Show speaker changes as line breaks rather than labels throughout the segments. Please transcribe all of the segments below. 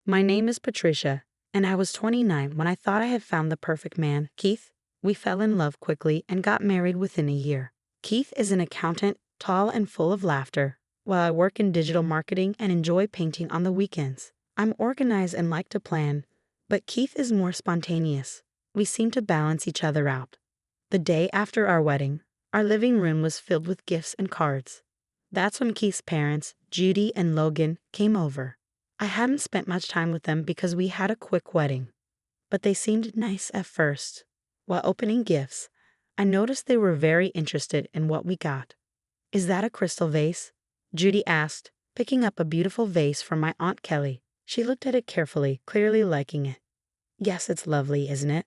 My name is Patricia, and I was 29 when I thought I had found the perfect man, Keith. We fell in love quickly and got married within a year. Keith is an accountant, tall and full of laughter, while I work in digital marketing and enjoy painting on the weekends. I'm organized and like to plan, but Keith is more spontaneous. We seem to balance each other out. The day after our wedding, our living room was filled with gifts and cards. That's when Keith's parents, Judy and Logan, came over. I hadn't spent much time with them because we had a quick wedding, but they seemed nice at first. While opening gifts, I noticed they were very interested in what we got. "Is that a crystal vase?" Judy asked, picking up a beautiful vase from my Aunt Kelly. She looked at it carefully, clearly liking it. "Yes, it's lovely, isn't it?"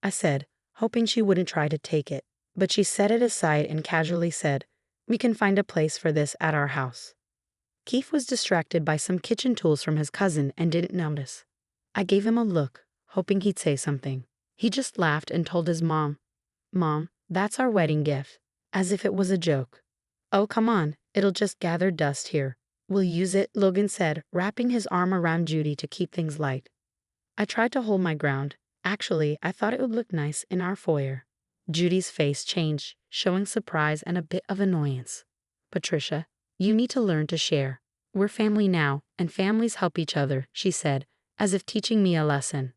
I said, hoping she wouldn't try to take it, but she set it aside and casually said, "We can find a place for this at our house." Keith was distracted by some kitchen tools from his cousin and didn't notice. I gave him a look, hoping he'd say something. He just laughed and told his mom, "Mom, that's our wedding gift," as if it was a joke. "Oh, come on, it'll just gather dust here. We'll use it," Logan said, wrapping his arm around Judy to keep things light. I tried to hold my ground. Actually, I thought it would look nice in our foyer. Judy's face changed, showing surprise and a bit of annoyance. "Patricia, you need to learn to share. We're family now, and families help each other," she said, as if teaching me a lesson.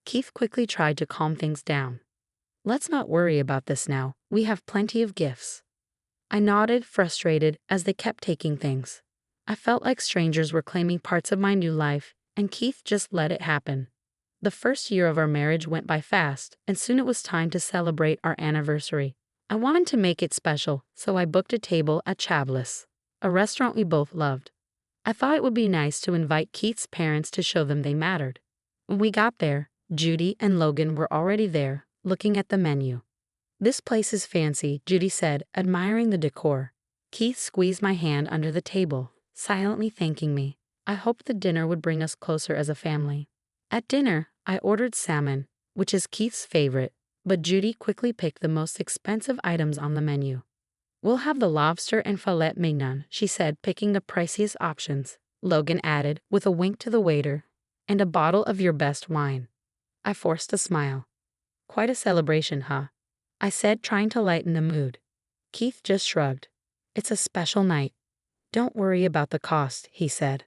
Keith quickly tried to calm things down. "Let's not worry about this now. We have plenty of gifts." I nodded, frustrated, as they kept taking things. I felt like strangers were claiming parts of my new life, and Keith just let it happen. The first year of our marriage went by fast, and soon it was time to celebrate our anniversary. I wanted to make it special, so I booked a table at Chavlis, a restaurant we both loved. I thought it would be nice to invite Keith's parents to show them they mattered. When we got there, Judy and Logan were already there, looking at the menu. "This place is fancy," Judy said, admiring the decor. Keith squeezed my hand under the table, silently thanking me. I hoped the dinner would bring us closer as a family. At dinner, I ordered salmon, which is Keith's favorite, but Judy quickly picked the most expensive items on the menu. "We'll have the lobster and filet mignon," she said, picking the priciest options. Logan added, with a wink to the waiter, "and a bottle of your best wine." I forced a smile. "Quite a celebration, huh?" I said, trying to lighten the mood. Keith just shrugged. "It's a special night. Don't worry about the cost," he said.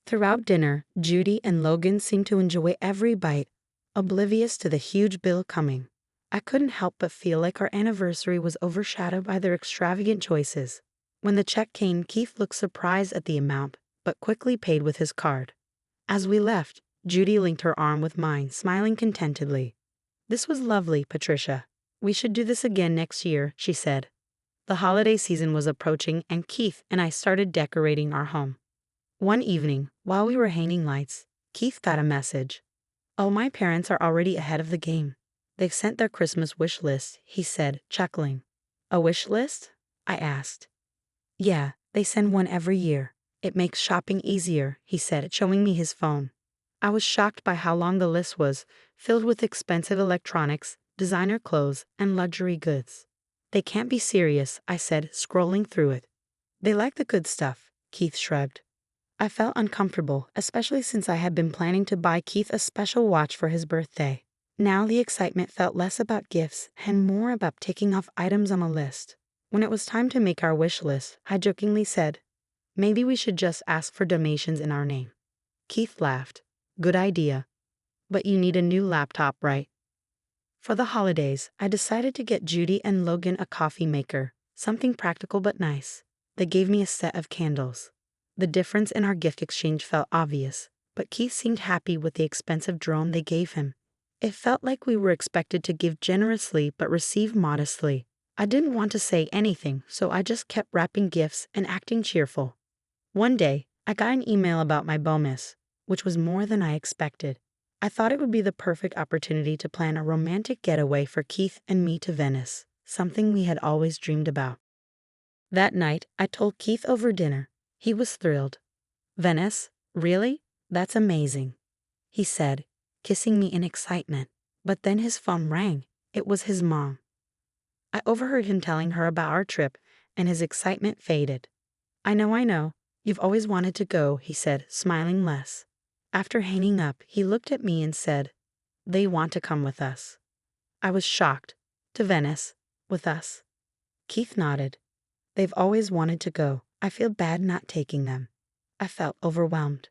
Throughout dinner, Judy and Logan seemed to enjoy every bite, oblivious to the huge bill coming. I couldn't help but feel like our anniversary was overshadowed by their extravagant choices. When the check came, Keith looked surprised at the amount, but quickly paid with his card. As we left, Judy linked her arm with mine, smiling contentedly. "This was lovely, Patricia. We should do this again next year," she said. The holiday season was approaching, and Keith and I started decorating our home. One evening, while we were hanging lights, Keith got a message. "Oh, my parents are already ahead of the game. They've sent their Christmas wish list," he said, chuckling. "A wish list?" I asked. "Yeah, they send one every year. It makes shopping easier," he said, showing me his phone. I was shocked by how long the list was, filled with expensive electronics, designer clothes, and luxury goods. "They can't be serious," I said, scrolling through it. "They like the good stuff," Keith shrugged. I felt uncomfortable, especially since I had been planning to buy Keith a special watch for his birthday. Now the excitement felt less about gifts and more about ticking off items on a list. When it was time to make our wish list, I jokingly said, "Maybe we should just ask for donations in our name." Keith laughed. "Good idea. But you need a new laptop, right?" For the holidays, I decided to get Judy and Logan a coffee maker, something practical but nice. They gave me a set of candles. The difference in our gift exchange felt obvious, but Keith seemed happy with the expensive drone they gave him. It felt like we were expected to give generously but receive modestly. I didn't want to say anything, so I just kept wrapping gifts and acting cheerful. One day, I got an email about my bonus, which was more than I expected. I thought it would be the perfect opportunity to plan a romantic getaway for Keith and me to Venice, something we had always dreamed about. That night, I told Keith over dinner. He was thrilled. "Venice? Really? That's amazing," he said, kissing me in excitement. But then his phone rang. It was his mom. I overheard him telling her about our trip, and his excitement faded. I know. You've always wanted to go," he said, smiling less. After hanging up, he looked at me and said, "They want to come with us." I was shocked. "To Venice? With us?" Keith nodded. "They've always wanted to go. I feel bad not taking them." I felt overwhelmed.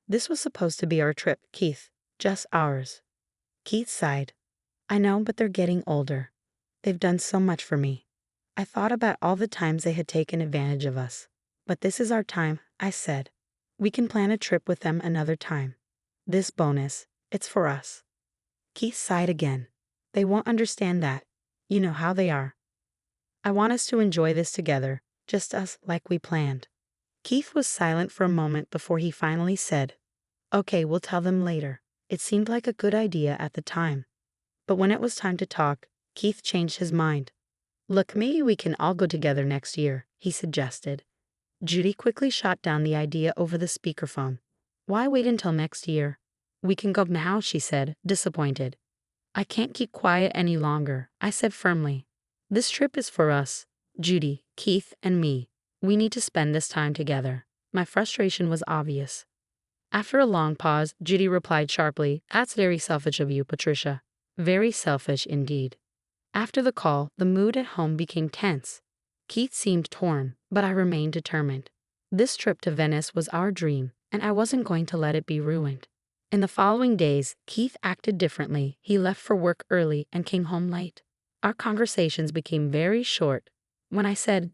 "This was supposed to be our trip, Keith. Just ours." Keith sighed. "I know, but they're getting older. They've done so much for me." I thought about all the times they had taken advantage of us. "But this is our time," I said. "We can plan a trip with them another time. This bonus, it's for us." Keith sighed again. "They won't understand that. You know how they are. I want us to enjoy this together, just us like we planned." Keith was silent for a moment before he finally said, "Okay, we'll tell them later." It seemed like a good idea at the time. But when it was time to talk, Keith changed his mind. "Look, maybe we can all go together next year," he suggested. Judy quickly shot down the idea over the speakerphone. "Why wait until next year? We can go now," she said, disappointed. "I can't keep quiet any longer," I said firmly. "This trip is for us, Judy, Keith, and me. We need to spend this time together." My frustration was obvious. After a long pause, Judy replied sharply, "That's very selfish of you, Patricia. Very selfish indeed." After the call, the mood at home became tense. Keith seemed torn, but I remained determined. This trip to Venice was our dream, and I wasn't going to let it be ruined. In the following days, Keith acted differently. He left for work early and came home late. Our conversations became very short. When I said,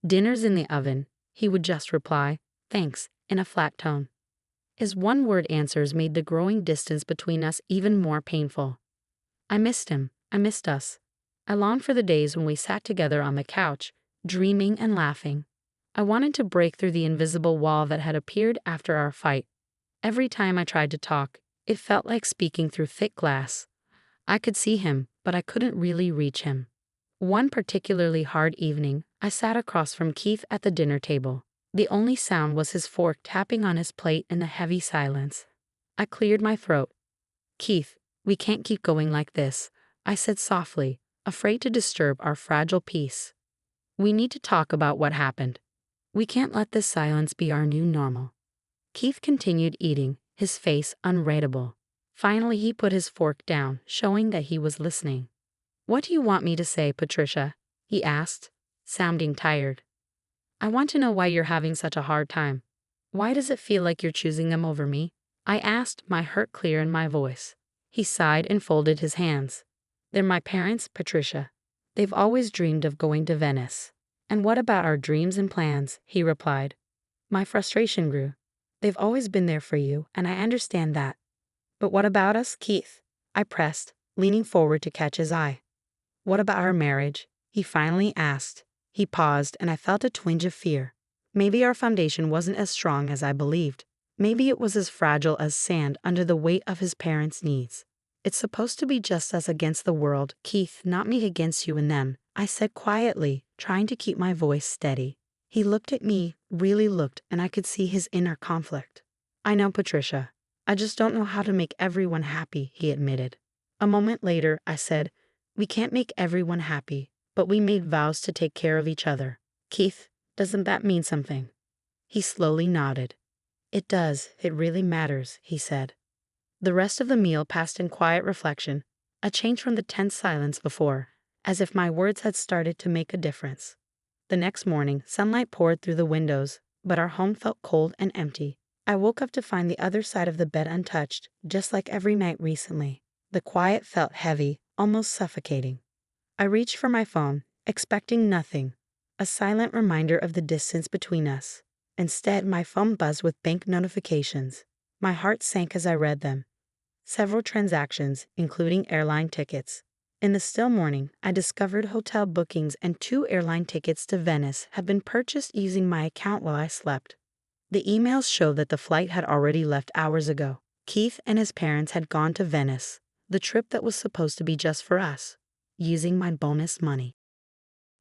"Dinner's in the oven," he would just reply, "Thanks," in a flat tone. His one-word answers made the growing distance between us even more painful. I missed him. I missed us. I longed for the days when we sat together on the couch, dreaming and laughing. I wanted to break through the invisible wall that had appeared after our fight. Every time I tried to talk, it felt like speaking through thick glass. I could see him, but I couldn't really reach him. One particularly hard evening, I sat across from Keith at the dinner table. The only sound was his fork tapping on his plate in the heavy silence. I cleared my throat. "Keith, we can't keep going like this," I said softly, afraid to disturb our fragile peace. "We need to talk about what happened. We can't let this silence be our new normal." Keith continued eating, his face unreadable. Finally, he put his fork down, showing that he was listening. "What do you want me to say, Patricia?" he asked, sounding tired. "I want to know why you're having such a hard time. Why does it feel like you're choosing them over me?" I asked, my hurt clear in my voice. He sighed and folded his hands. "They're my parents, Patricia. They've always dreamed of going to Venice." "And what about our dreams and plans?" he replied. My frustration grew. "They've always been there for you, and I understand that. But what about us, Keith?" I pressed, leaning forward to catch his eye. "What about our marriage?" he finally asked. He paused, and I felt a twinge of fear. Maybe our foundation wasn't as strong as I believed. Maybe it was as fragile as sand under the weight of his parents' needs. "It's supposed to be just us against the world, Keith, not me against you and them," I said quietly, trying to keep my voice steady. He looked at me, really looked, and I could see his inner conflict. "I know, Patricia. I just don't know how to make everyone happy," he admitted. A moment later, I said, "We can't make everyone happy, but we made vows to take care of each other. Keith, doesn't that mean something?" He slowly nodded. "It does. It really matters," he said. The rest of the meal passed in quiet reflection, a change from the tense silence before, as if my words had started to make a difference. The next morning, sunlight poured through the windows, but our home felt cold and empty. I woke up to find the other side of the bed untouched, just like every night recently. The quiet felt heavy, almost suffocating. I reached for my phone, expecting nothing, a silent reminder of the distance between us. Instead, my phone buzzed with bank notifications. My heart sank as I read them. Several transactions, including airline tickets. In the still morning, I discovered hotel bookings and 2 airline tickets to Venice had been purchased using my account while I slept. The emails showed that the flight had already left hours ago. Keith and his parents had gone to Venice, the trip that was supposed to be just for us, using my bonus money.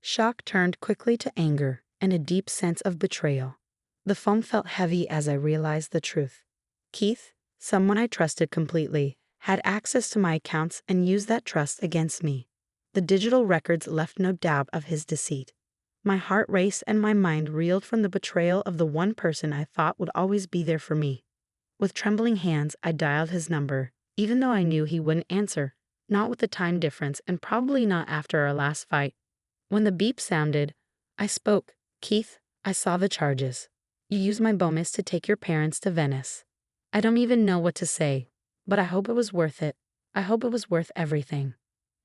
Shock turned quickly to anger and a deep sense of betrayal. The phone felt heavy as I realized the truth. Keith, someone I trusted completely, had access to my accounts and used that trust against me. The digital records left no doubt of his deceit. My heart raced and my mind reeled from the betrayal of the one person I thought would always be there for me. With trembling hands, I dialed his number, even though I knew he wouldn't answer, not with the time difference and probably not after our last fight. When the beep sounded, I spoke. Keith, I saw the charges. You used my bonus to take your parents to Venice. I don't even know what to say, but I hope it was worth it. I hope it was worth everything.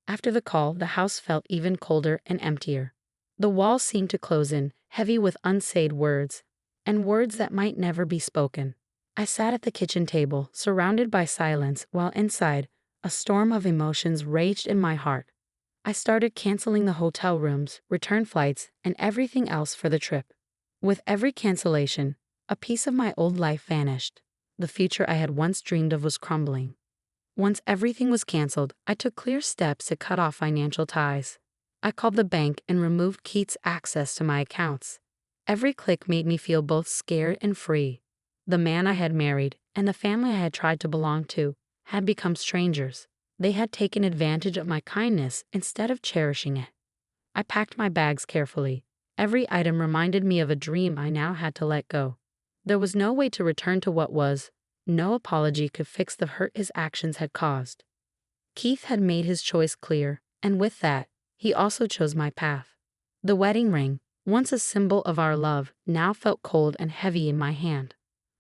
After the call, the house felt even colder and emptier. The walls seemed to close in, heavy with unsaid words, and words that might never be spoken. I sat at the kitchen table, surrounded by silence, while inside, a storm of emotions raged in my heart. I started canceling the hotel rooms, return flights, and everything else for the trip. With every cancellation, a piece of my old life vanished. The future I had once dreamed of was crumbling. Once everything was canceled, I took clear steps to cut off financial ties. I called the bank and removed Keith's access to my accounts. Every click made me feel both scared and free. The man I had married and the family I had tried to belong to had become strangers. They had taken advantage of my kindness instead of cherishing it. I packed my bags carefully. Every item reminded me of a dream I now had to let go. There was no way to return to what was. No apology could fix the hurt his actions had caused. Keith had made his choice clear, and with that, he also chose my path. The wedding ring, once a symbol of our love, now felt cold and heavy in my hand.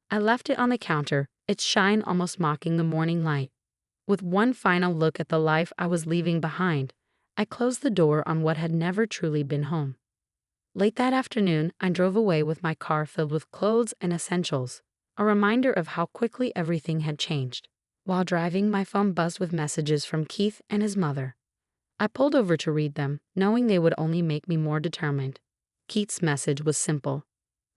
I left it on the counter, its shine almost mocking the morning light. With one final look at the life I was leaving behind, I closed the door on what had never truly been home. Late that afternoon, I drove away with my car filled with clothes and essentials, a reminder of how quickly everything had changed. While driving, my phone buzzed with messages from Keith and his mother. I pulled over to read them, knowing they would only make me more determined. Keith's message was simple.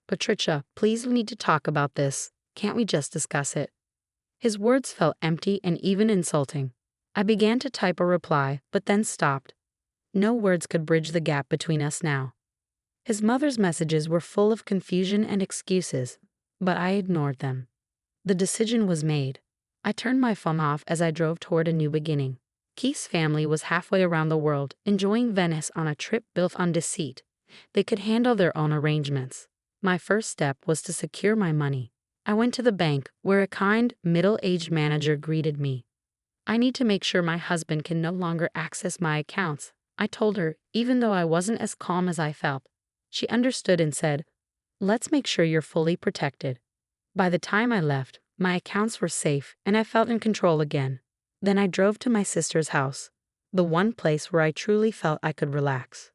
Patricia, please, we need to talk about this. Can't we just discuss it? His words felt empty and even insulting. I began to type a reply, but then stopped. No words could bridge the gap between us now. His mother's messages were full of confusion and excuses, but I ignored them. The decision was made. I turned my phone off as I drove toward a new beginning. Keith's family was halfway around the world, enjoying Venice on a trip built on deceit. They could handle their own arrangements. My first step was to secure my money. I went to the bank, where a kind, middle-aged manager greeted me. I need to make sure my husband can no longer access my accounts, I told her, even though I wasn't as calm as I felt. She understood and said, let's make sure you're fully protected. By the time I left, my accounts were safe and I felt in control again. Then I drove to my sister's house, the one place where I truly felt I could relax.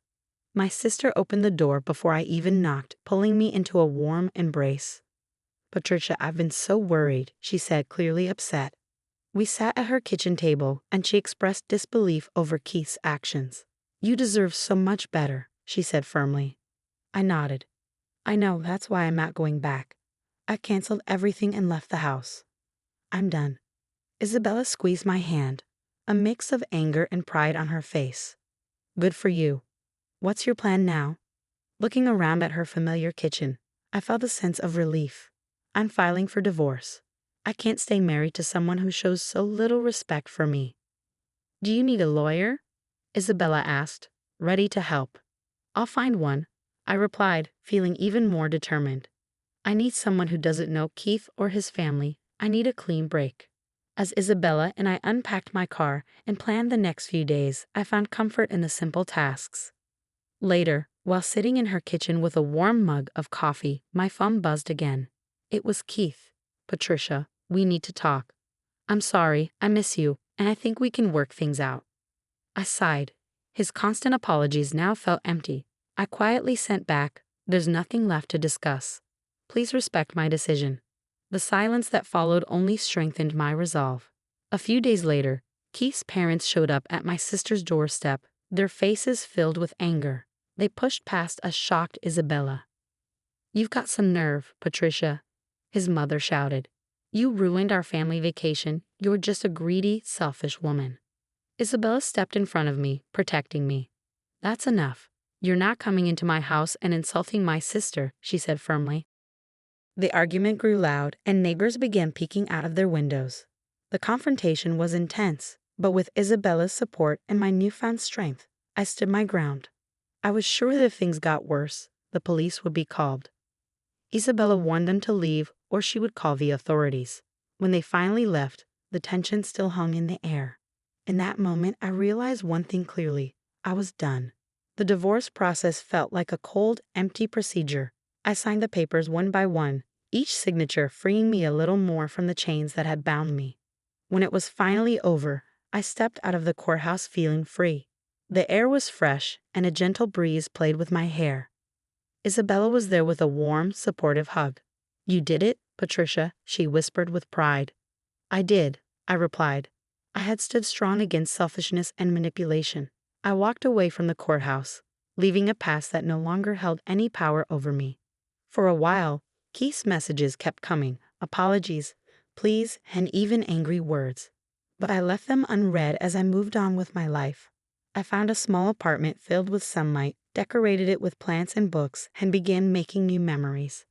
My sister opened the door before I even knocked, pulling me into a warm embrace. Patricia, I've been so worried, she said, clearly upset. We sat at her kitchen table and she expressed disbelief over Keith's actions. You deserve so much better, she said firmly. I nodded. I know, that's why I'm not going back. I canceled everything and left the house. I'm done. Isabella squeezed my hand, a mix of anger and pride on her face. Good for you. What's your plan now? Looking around at her familiar kitchen, I felt a sense of relief. I'm filing for divorce. I can't stay married to someone who shows so little respect for me. Do you need a lawyer? Isabella asked, ready to help. I'll find one, I replied, feeling even more determined. I need someone who doesn't know Keith or his family. I need a clean break. As Isabella and I unpacked my car and planned the next few days, I found comfort in the simple tasks. Later, while sitting in her kitchen with a warm mug of coffee, my phone buzzed again. It was Keith. Patricia, we need to talk. I'm sorry, I miss you, and I think we can work things out. I sighed. His constant apologies now felt empty. I quietly sent back, there's nothing left to discuss. Please respect my decision. The silence that followed only strengthened my resolve. A few days later, Keith's parents showed up at my sister's doorstep, their faces filled with anger. They pushed past a shocked Isabella. You've got some nerve, Patricia, his mother shouted. You ruined our family vacation. You're just a greedy, selfish woman. Isabella stepped in front of me, protecting me. That's enough. You're not coming into my house and insulting my sister, she said firmly. The argument grew loud, and neighbors began peeking out of their windows. The confrontation was intense, but with Isabella's support and my newfound strength, I stood my ground. I was sure that if things got worse, the police would be called. Isabella warned them to leave or she would call the authorities. When they finally left, the tension still hung in the air. In that moment, I realized one thing clearly. I was done. The divorce process felt like a cold, empty procedure. I signed the papers one by one, each signature freeing me a little more from the chains that had bound me. When it was finally over, I stepped out of the courthouse feeling free. The air was fresh, and a gentle breeze played with my hair. Isabella was there with a warm, supportive hug. "You did it, Patricia," she whispered with pride. "I did," I replied. I had stood strong against selfishness and manipulation. I walked away from the courthouse, leaving a past that no longer held any power over me. For a while, Keith's messages kept coming, apologies, pleas, and even angry words. But I left them unread as I moved on with my life. I found a small apartment filled with sunlight, decorated it with plants and books, and began making new memories.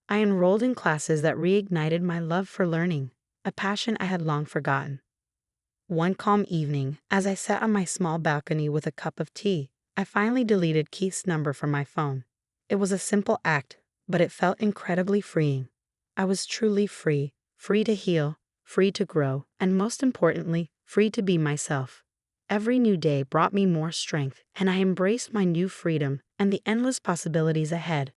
I enrolled in classes that reignited my love for learning, a passion I had long forgotten. One calm evening, as I sat on my small balcony with a cup of tea, I finally deleted Keith's number from my phone. It was a simple act, but it felt incredibly freeing. I was truly free, free to heal, free to grow, and most importantly, free to be myself. Every new day brought me more strength, and I embraced my new freedom and the endless possibilities ahead.